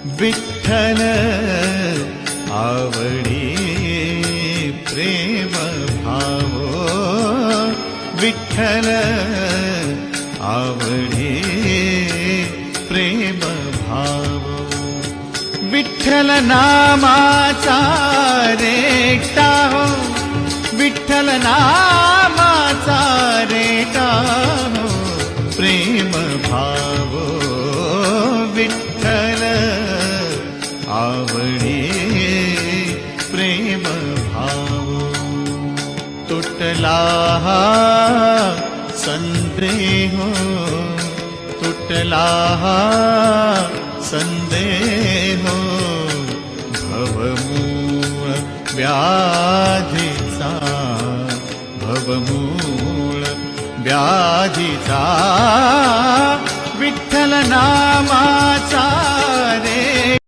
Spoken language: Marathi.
विठ्ठल आवडी प्रेम भाव, विठ्ठल आवडी प्रेम भाव, विठ्ठल नामाचा रेटा हो, विठ्ठल नामाचा रेटा हो, प्रेम भाव विठ्ठल आवडी प्रेम भाव. तुटला हा संदेह, तुटला हा संदेह, भवमूळ व्याधीचा, भवमूळ व्याधीचा, विठ्ठल नामाचा